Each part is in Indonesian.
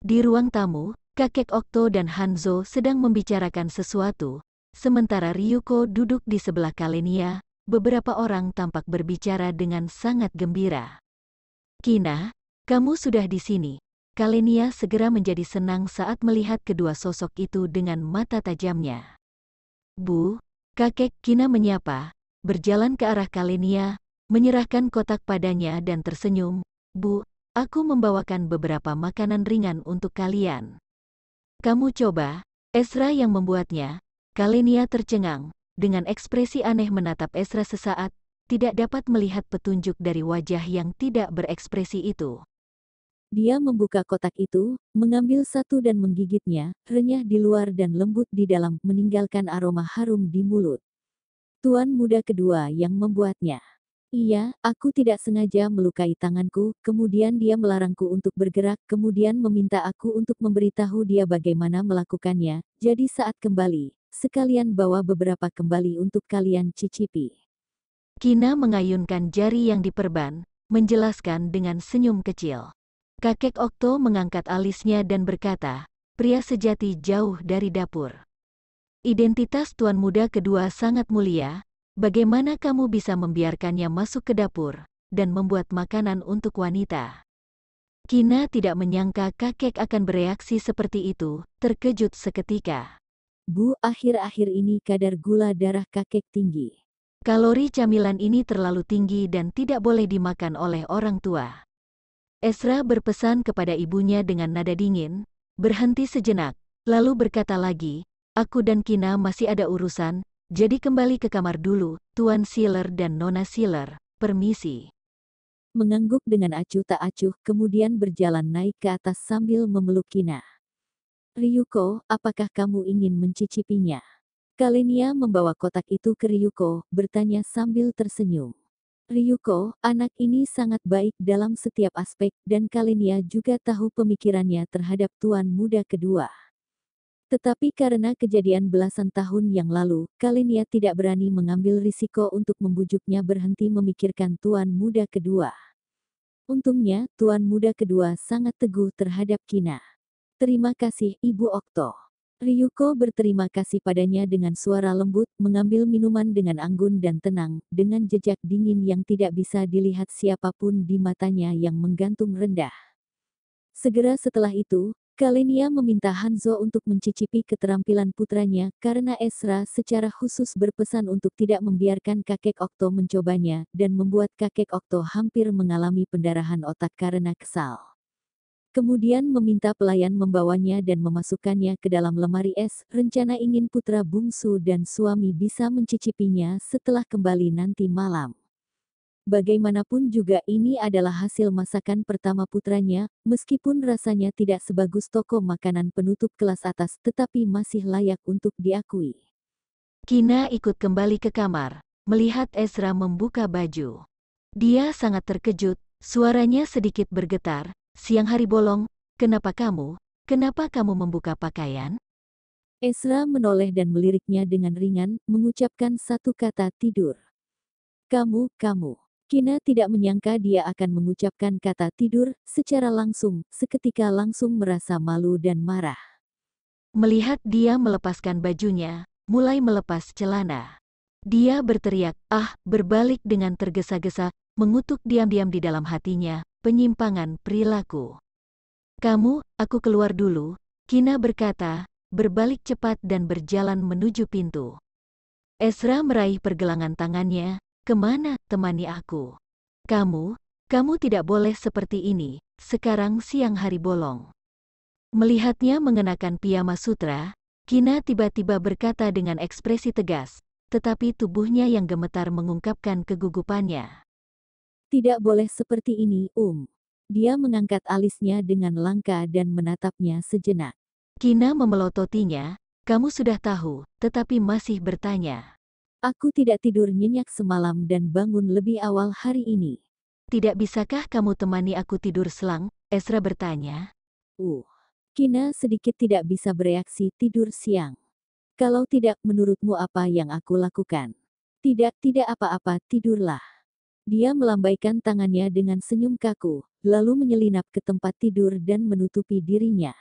Di ruang tamu, kakek Okto dan Hanzo sedang membicarakan sesuatu, sementara Ryuko duduk di sebelah Kalenia. Beberapa orang tampak berbicara dengan sangat gembira. Kina, kamu sudah di sini. Kalenia segera menjadi senang saat melihat kedua sosok itu dengan mata tajamnya. Bu, kakek Kina menyapa, berjalan ke arah Kalenia, menyerahkan kotak padanya dan tersenyum. Bu, aku membawakan beberapa makanan ringan untuk kalian. Kamu coba, Ezra yang membuatnya. Kalenia tercengang, dengan ekspresi aneh menatap Ezra sesaat, tidak dapat melihat petunjuk dari wajah yang tidak berekspresi itu. Dia membuka kotak itu, mengambil satu dan menggigitnya, renyah di luar dan lembut di dalam, meninggalkan aroma harum di mulut. Tuan muda kedua yang membuatnya. Iya, aku tidak sengaja melukai tanganku, kemudian dia melarangku untuk bergerak, kemudian meminta aku untuk memberitahu dia bagaimana melakukannya, jadi saat kembali, sekalian bawa beberapa kembali untuk kalian cicipi. Kina mengayunkan jari yang diperban, menjelaskan dengan senyum kecil. Kakek Okto mengangkat alisnya dan berkata, pria sejati jauh dari dapur. Identitas tuan muda kedua sangat mulia, bagaimana kamu bisa membiarkannya masuk ke dapur, dan membuat makanan untuk wanita? Kina tidak menyangka kakek akan bereaksi seperti itu, terkejut seketika. Bu, akhir-akhir ini kadar gula darah kakek tinggi. Kalori camilan ini terlalu tinggi dan tidak boleh dimakan oleh orang tua. Ezra berpesan kepada ibunya dengan nada dingin, berhenti sejenak, lalu berkata lagi, aku dan Kina masih ada urusan, jadi kembali ke kamar dulu, Tuan Sealer dan Nona Sealer, permisi. Mengangguk dengan acuh tak acuh, kemudian berjalan naik ke atas sambil memeluk Kina. Ryuko, apakah kamu ingin mencicipinya? Kalenia membawa kotak itu ke Ryuko, bertanya sambil tersenyum. Ryuko, anak ini sangat baik dalam setiap aspek, dan Kalenia juga tahu pemikirannya terhadap tuan muda kedua. Tetapi karena kejadian belasan tahun yang lalu, Kalenia tidak berani mengambil risiko untuk membujuknya berhenti memikirkan tuan muda kedua. Untungnya, tuan muda kedua sangat teguh terhadap Kina. Terima kasih, Ibu Okto. Ryuko berterima kasih padanya dengan suara lembut, mengambil minuman dengan anggun dan tenang, dengan jejak dingin yang tidak bisa dilihat siapapun di matanya yang menggantung rendah. Segera setelah itu, Kalenia meminta Hanzo untuk mencicipi keterampilan putranya, karena Ezra secara khusus berpesan untuk tidak membiarkan kakek Okto mencobanya, dan membuat kakek Okto hampir mengalami pendarahan otak karena kesal. Kemudian meminta pelayan membawanya dan memasukkannya ke dalam lemari es, rencana ingin putra bungsu dan suami bisa mencicipinya setelah kembali nanti malam. Bagaimanapun juga ini adalah hasil masakan pertama putranya, meskipun rasanya tidak sebagus toko makanan penutup kelas atas tetapi masih layak untuk diakui. Kina ikut kembali ke kamar, melihat Ezra membuka baju. Dia sangat terkejut, suaranya sedikit bergetar, siang hari bolong, kenapa kamu membuka pakaian? Ezra menoleh dan meliriknya dengan ringan, mengucapkan satu kata tidur. Kamu. Kina tidak menyangka dia akan mengucapkan kata tidur secara langsung, seketika langsung merasa malu dan marah. Melihat dia melepaskan bajunya, mulai melepas celana. Dia berteriak, berbalik dengan tergesa-gesa, mengutuk diam-diam di dalam hatinya, penyimpangan perilaku. Aku keluar dulu, Kina berkata, berbalik cepat dan berjalan menuju pintu. Ezra meraih pergelangan tangannya, kemana, temani aku? Kamu tidak boleh seperti ini, sekarang siang hari bolong. Melihatnya mengenakan piyama sutra, Kina tiba-tiba berkata dengan ekspresi tegas, tetapi tubuhnya yang gemetar mengungkapkan kegugupannya. Tidak boleh seperti ini, Dia mengangkat alisnya dengan langka dan menatapnya sejenak. Kina memelototinya, kamu sudah tahu, tetapi masih bertanya. Aku tidak tidur nyenyak semalam dan bangun lebih awal hari ini. Tidak bisakah kamu temani aku tidur selang? Ezra bertanya. Kina sedikit tidak bisa bereaksi tidur siang. Kalau tidak, menurutmu apa yang aku lakukan? Tidak apa-apa, tidurlah. Dia melambaikan tangannya dengan senyum kaku, lalu menyelinap ke tempat tidur dan menutupi dirinya.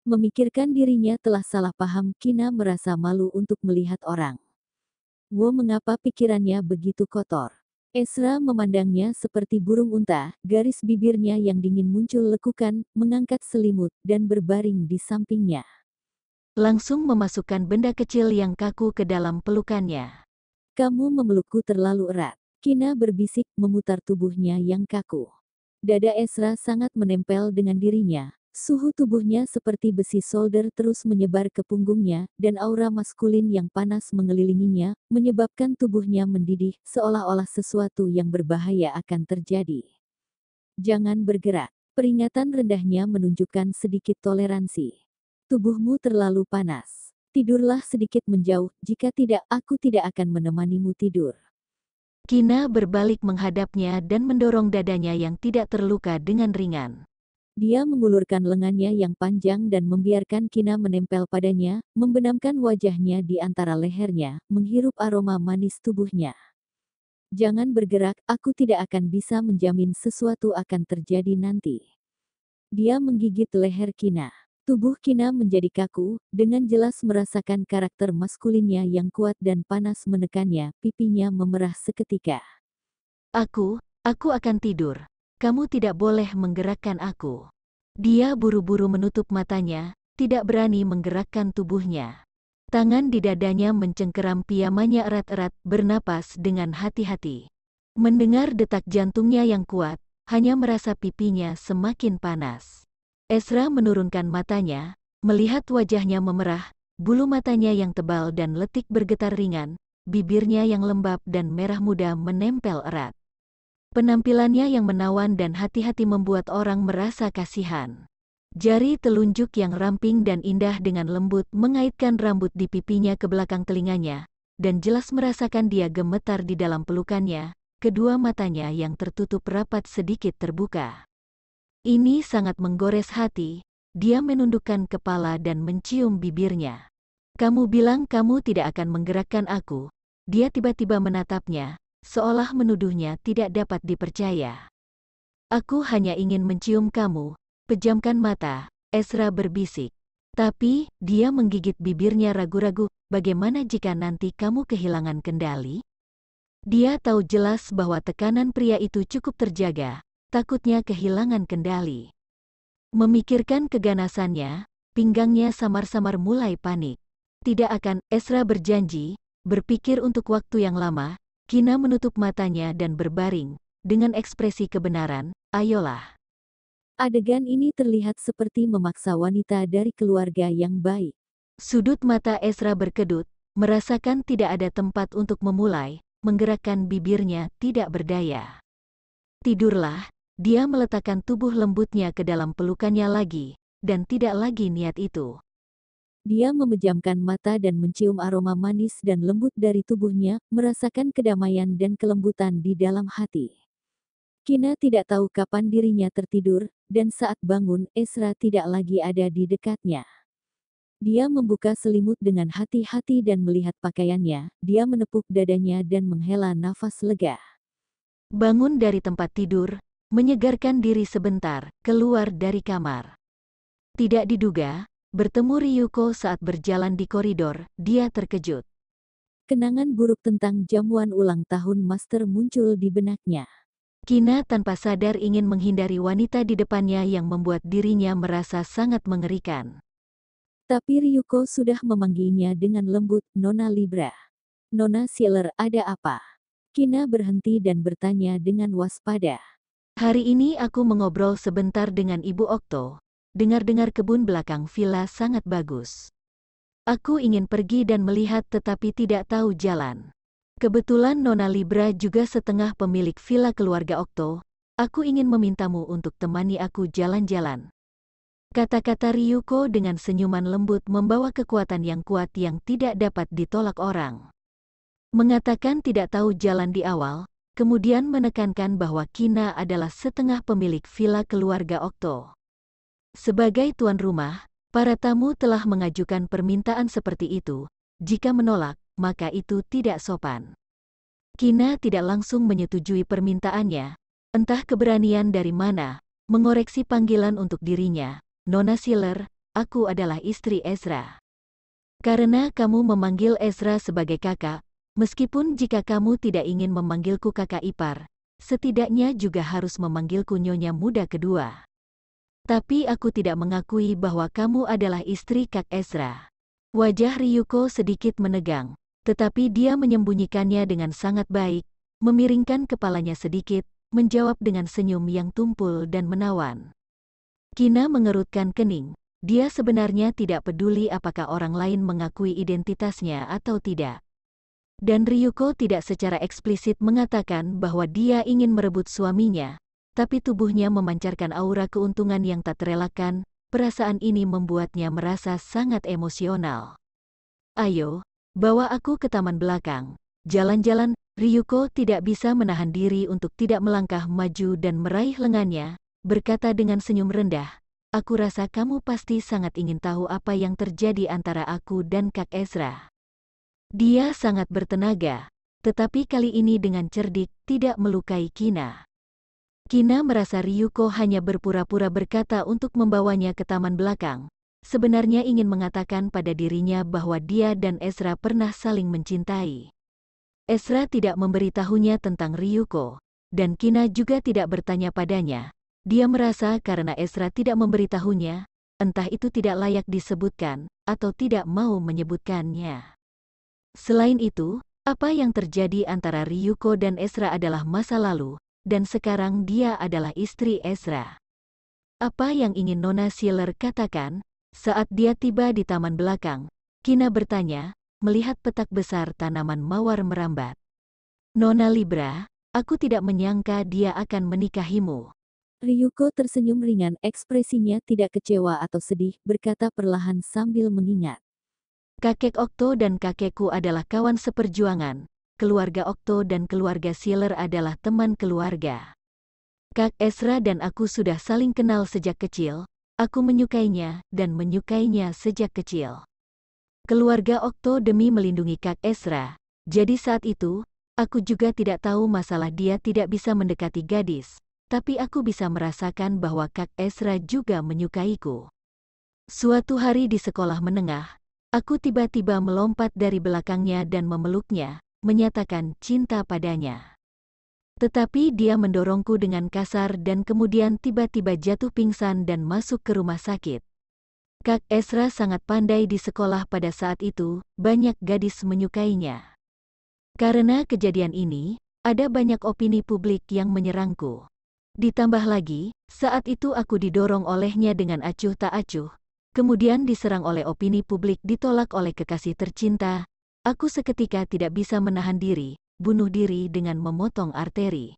Memikirkan dirinya telah salah paham, Kina merasa malu untuk melihat orang. Mengapa pikirannya begitu kotor? Ezra memandangnya seperti burung unta, garis bibirnya yang dingin muncul lekukan, mengangkat selimut, dan berbaring di sampingnya. Langsung memasukkan benda kecil yang kaku ke dalam pelukannya. Kamu memelukku terlalu erat. Kina berbisik memutar tubuhnya yang kaku. Dada Ezra sangat menempel dengan dirinya. Suhu tubuhnya seperti besi solder terus menyebar ke punggungnya, dan aura maskulin yang panas mengelilinginya, menyebabkan tubuhnya mendidih, seolah-olah sesuatu yang berbahaya akan terjadi. Jangan bergerak. Peringatan rendahnya menunjukkan sedikit toleransi. Tubuhmu terlalu panas. Tidurlah sedikit menjauh, jika tidak aku tidak akan menemanimu tidur. Kina berbalik menghadapnya dan mendorong dadanya yang tidak terluka dengan ringan. Dia mengulurkan lengannya yang panjang dan membiarkan Kina menempel padanya, membenamkan wajahnya di antara lehernya, menghirup aroma manis tubuhnya. Jangan bergerak, aku tidak akan bisa menjamin sesuatu akan terjadi nanti. Dia menggigit leher Kina. Tubuh Kina menjadi kaku, dengan jelas merasakan karakter maskulinnya yang kuat dan panas menekannya, pipinya memerah seketika. Aku akan tidur. Kamu tidak boleh menggerakkan aku. Dia buru-buru menutup matanya, tidak berani menggerakkan tubuhnya. Tangan di dadanya mencengkeram piyamanya erat-erat, bernapas dengan hati-hati. Mendengar detak jantungnya yang kuat, hanya merasa pipinya semakin panas. Ezra menurunkan matanya, melihat wajahnya memerah, bulu matanya yang tebal dan letik bergetar ringan, bibirnya yang lembab dan merah muda menempel erat. Penampilannya yang menawan dan hati-hati membuat orang merasa kasihan. Jari telunjuk yang ramping dan indah dengan lembut mengaitkan rambut di pipinya ke belakang telinganya, dan jelas merasakan dia gemetar di dalam pelukannya, kedua matanya yang tertutup rapat sedikit terbuka. Ini sangat menggores hati, dia menundukkan kepala dan mencium bibirnya. Kamu bilang kamu tidak akan menggerakkan aku. Dia tiba-tiba menatapnya, seolah menuduhnya tidak dapat dipercaya. Aku hanya ingin mencium kamu, pejamkan mata, Ezra berbisik. Tapi, dia menggigit bibirnya ragu-ragu, bagaimana jika nanti kamu kehilangan kendali? Dia tahu jelas bahwa tekanan pria itu cukup terjaga, takutnya kehilangan kendali. Memikirkan keganasannya, pinggangnya samar-samar mulai panik. Tidak akan, Ezra berjanji, berpikir untuk waktu yang lama. Kina menutup matanya dan berbaring, dengan ekspresi kebenaran, ayolah. Adegan ini terlihat seperti memaksa wanita dari keluarga yang baik. Sudut mata Ezra berkedut, merasakan tidak ada tempat untuk memulai, menggerakkan bibirnya tidak berdaya. Tidurlah, dia meletakkan tubuh lembutnya ke dalam pelukannya lagi, dan tidak lagi niat itu. Dia memejamkan mata dan mencium aroma manis dan lembut dari tubuhnya, merasakan kedamaian dan kelembutan di dalam hati. Kina tidak tahu kapan dirinya tertidur, dan saat bangun, Ezra tidak lagi ada di dekatnya. Dia membuka selimut dengan hati-hati dan melihat pakaiannya, dia menepuk dadanya dan menghela nafas lega. Bangun dari tempat tidur, menyegarkan diri sebentar, keluar dari kamar. Tidak diduga, bertemu Ryuko saat berjalan di koridor, dia terkejut. Kenangan buruk tentang jamuan ulang tahun Master muncul di benaknya. Kina tanpa sadar ingin menghindari wanita di depannya yang membuat dirinya merasa sangat mengerikan. Tapi Ryuko sudah memanggilnya dengan lembut, Nona Libra. Nona Sealer, ada apa? Kina berhenti dan bertanya dengan waspada. Hari ini aku mengobrol sebentar dengan Ibu Okto. Dengar-dengar kebun belakang villa sangat bagus. Aku ingin pergi dan melihat tetapi tidak tahu jalan. Kebetulan Nona Libra juga setengah pemilik villa keluarga Okto. Aku ingin memintamu untuk temani aku jalan-jalan. Kata-kata Ryuko dengan senyuman lembut membawa kekuatan yang kuat yang tidak dapat ditolak orang. Mengatakan tidak tahu jalan di awal, kemudian menekankan bahwa Kina adalah setengah pemilik villa keluarga Okto. Sebagai tuan rumah, para tamu telah mengajukan permintaan seperti itu. Jika menolak, maka itu tidak sopan. Kina tidak langsung menyetujui permintaannya. Entah keberanian dari mana, mengoreksi panggilan untuk dirinya. Nona Siller, aku adalah istri Ezra. Karena kamu memanggil Ezra sebagai kakak, meskipun jika kamu tidak ingin memanggilku kakak ipar, setidaknya juga harus memanggilku nyonya muda kedua. Tapi aku tidak mengakui bahwa kamu adalah istri Kak Ezra. Wajah Ryuko sedikit menegang, tetapi dia menyembunyikannya dengan sangat baik, memiringkan kepalanya sedikit, menjawab dengan senyum yang tumpul dan menawan. Kina mengerutkan kening. Dia sebenarnya tidak peduli apakah orang lain mengakui identitasnya atau tidak. Dan Ryuko tidak secara eksplisit mengatakan bahwa dia ingin merebut suaminya, tapi tubuhnya memancarkan aura keuntungan yang tak terelakkan. Perasaan ini membuatnya merasa sangat emosional. Ayo, bawa aku ke taman belakang. Jalan-jalan. Ryuko tidak bisa menahan diri untuk tidak melangkah maju dan meraih lengannya, berkata dengan senyum rendah, aku rasa kamu pasti sangat ingin tahu apa yang terjadi antara aku dan Kak Ezra. Dia sangat bertenaga, tetapi kali ini dengan cerdik, tidak melukai Kina. Kina merasa Ryuko hanya berpura-pura berkata untuk membawanya ke taman belakang. Sebenarnya ingin mengatakan pada dirinya bahwa dia dan Ezra pernah saling mencintai. Ezra tidak memberitahunya tentang Ryuko, dan Kina juga tidak bertanya padanya. Dia merasa karena Ezra tidak memberitahunya, entah itu tidak layak disebutkan, atau tidak mau menyebutkannya. Selain itu, apa yang terjadi antara Ryuko dan Ezra adalah masa lalu, dan sekarang dia adalah istri Ezra. Apa yang ingin Nona Siller katakan? Saat dia tiba di taman belakang, Kina bertanya, melihat petak besar tanaman mawar merambat. Nona Libra, aku tidak menyangka dia akan menikahimu. Ryuko tersenyum ringan, ekspresinya tidak kecewa atau sedih, berkata perlahan sambil mengingat. Kakek Okto dan kakekku adalah kawan seperjuangan. Keluarga Okto dan keluarga Siller adalah teman keluarga. Kak Ezra dan aku sudah saling kenal sejak kecil. Aku menyukainya dan menyukainya sejak kecil. Keluarga Okto demi melindungi Kak Ezra. Jadi saat itu, aku juga tidak tahu masalah dia tidak bisa mendekati gadis. Tapi aku bisa merasakan bahwa Kak Ezra juga menyukaiku. Suatu hari di sekolah menengah, aku tiba-tiba melompat dari belakangnya dan memeluknya, menyatakan cinta padanya. Tetapi dia mendorongku dengan kasar dan kemudian tiba-tiba jatuh pingsan dan masuk ke rumah sakit. Kak Ezra sangat pandai di sekolah pada saat itu, banyak gadis menyukainya. Karena kejadian ini, ada banyak opini publik yang menyerangku. Ditambah lagi, saat itu aku didorong olehnya dengan acuh tak acuh, kemudian diserang oleh opini publik ditolak oleh kekasih tercinta. Aku seketika tidak bisa menahan diri, bunuh diri dengan memotong arteri.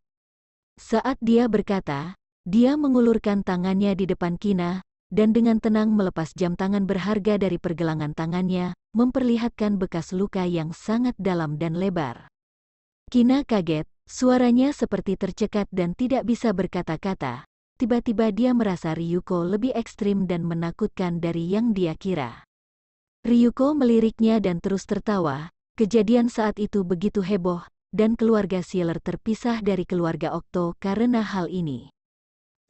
Saat dia berkata, dia mengulurkan tangannya di depan Kina, dan dengan tenang melepas jam tangan berharga dari pergelangan tangannya, memperlihatkan bekas luka yang sangat dalam dan lebar. Kina kaget, suaranya seperti tercekat dan tidak bisa berkata-kata. Tiba-tiba dia merasa Ryuko lebih ekstrim dan menakutkan dari yang dia kira. Ryuko meliriknya dan terus tertawa. Kejadian saat itu begitu heboh, dan keluarga Siller terpisah dari keluarga Okto karena hal ini.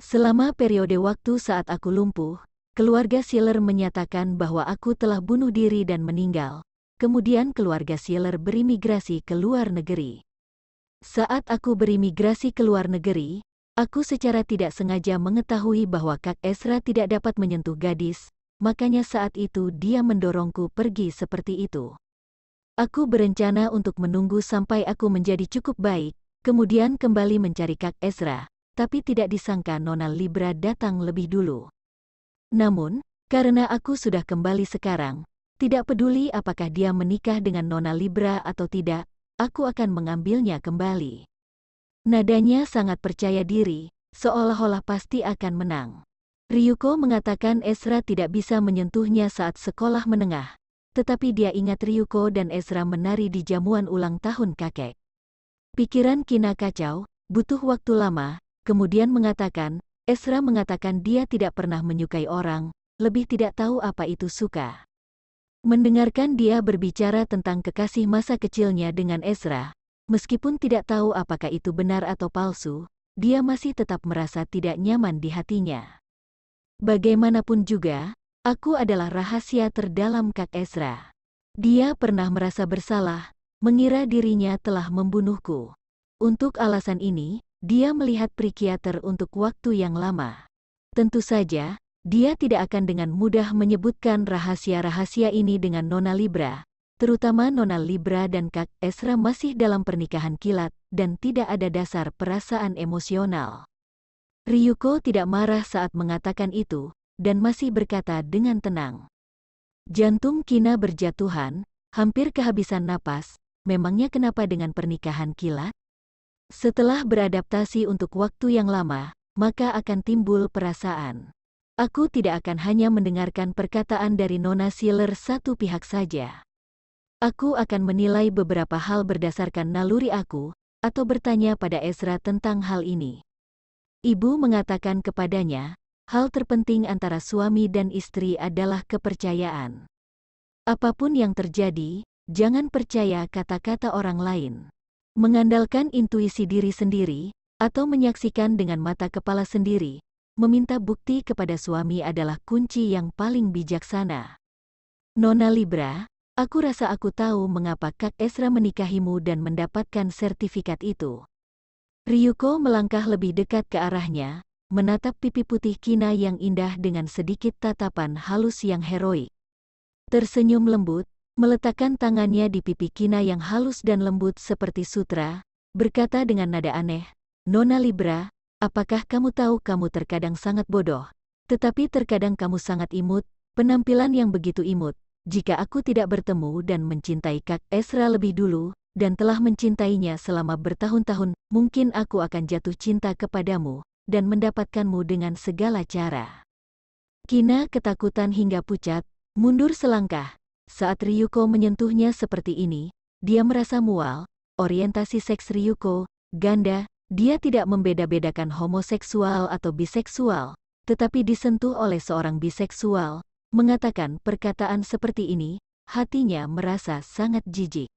Selama periode waktu saat aku lumpuh, keluarga Siller menyatakan bahwa aku telah bunuh diri dan meninggal. Kemudian keluarga Siller berimigrasi ke luar negeri. Saat aku berimigrasi ke luar negeri, aku secara tidak sengaja mengetahui bahwa Kak Ezra tidak dapat menyentuh gadis, makanya saat itu dia mendorongku pergi seperti itu. Aku berencana untuk menunggu sampai aku menjadi cukup baik, kemudian kembali mencari Kak Ezra. Tapi tidak disangka Nona Libra datang lebih dulu. Namun, karena aku sudah kembali sekarang, tidak peduli apakah dia menikah dengan Nona Libra atau tidak, aku akan mengambilnya kembali. Nadanya sangat percaya diri, seolah-olah pasti akan menang. Ryuko mengatakan Ezra tidak bisa menyentuhnya saat sekolah menengah, tetapi dia ingat Ryuko dan Ezra menari di jamuan ulang tahun kakek. Pikiran Kina kacau, butuh waktu lama. Kemudian mengatakan, Ezra mengatakan dia tidak pernah menyukai orang, lebih tidak tahu apa itu suka. Mendengarkan dia berbicara tentang kekasih masa kecilnya dengan Ezra, Meskipun tidak tahu apakah itu benar atau palsu, dia masih tetap merasa tidak nyaman di hatinya. Bagaimanapun juga, aku adalah rahasia terdalam Kak Ezra. Dia pernah merasa bersalah, mengira dirinya telah membunuhku. Untuk alasan ini, dia melihat psikiater untuk waktu yang lama. Tentu saja, dia tidak akan dengan mudah menyebutkan rahasia-rahasia ini dengan Nona Libra, terutama Nona Libra dan Kak Ezra masih dalam pernikahan kilat dan tidak ada dasar perasaan emosional. Ryuko tidak marah saat mengatakan itu, dan masih berkata dengan tenang. Jantung Kina berjatuhan, hampir kehabisan napas, memangnya kenapa dengan pernikahan kilat? Setelah beradaptasi untuk waktu yang lama, maka akan timbul perasaan. Aku tidak akan hanya mendengarkan perkataan dari Nona Sealer satu pihak saja. Aku akan menilai beberapa hal berdasarkan naluri aku, atau bertanya pada Ezra tentang hal ini. Ibu mengatakan kepadanya, hal terpenting antara suami dan istri adalah kepercayaan. Apapun yang terjadi, jangan percaya kata-kata orang lain. Mengandalkan intuisi diri sendiri, atau menyaksikan dengan mata kepala sendiri, meminta bukti kepada suami adalah kunci yang paling bijaksana. Nona Libra, aku rasa aku tahu mengapa Kak Ezra menikahimu dan mendapatkan sertifikat itu. Ryuko melangkah lebih dekat ke arahnya, menatap pipi putih Kina yang indah dengan sedikit tatapan halus yang heroik. Tersenyum lembut, meletakkan tangannya di pipi Kina yang halus dan lembut seperti sutra, berkata dengan nada aneh, Nona Libra, apakah kamu tahu kamu terkadang sangat bodoh, tetapi terkadang kamu sangat imut, penampilan yang begitu imut. Jika aku tidak bertemu dan mencintai Kak Ezra lebih dulu, dan telah mencintainya selama bertahun-tahun, mungkin aku akan jatuh cinta kepadamu, dan mendapatkanmu dengan segala cara. Kina ketakutan hingga pucat, mundur selangkah. Saat Ryuko menyentuhnya seperti ini, dia merasa mual. Orientasi seks Ryuko, ganda, dia tidak membeda-bedakan homoseksual atau biseksual, tetapi disentuh oleh seorang biseksual, mengatakan perkataan seperti ini, hatinya merasa sangat jijik.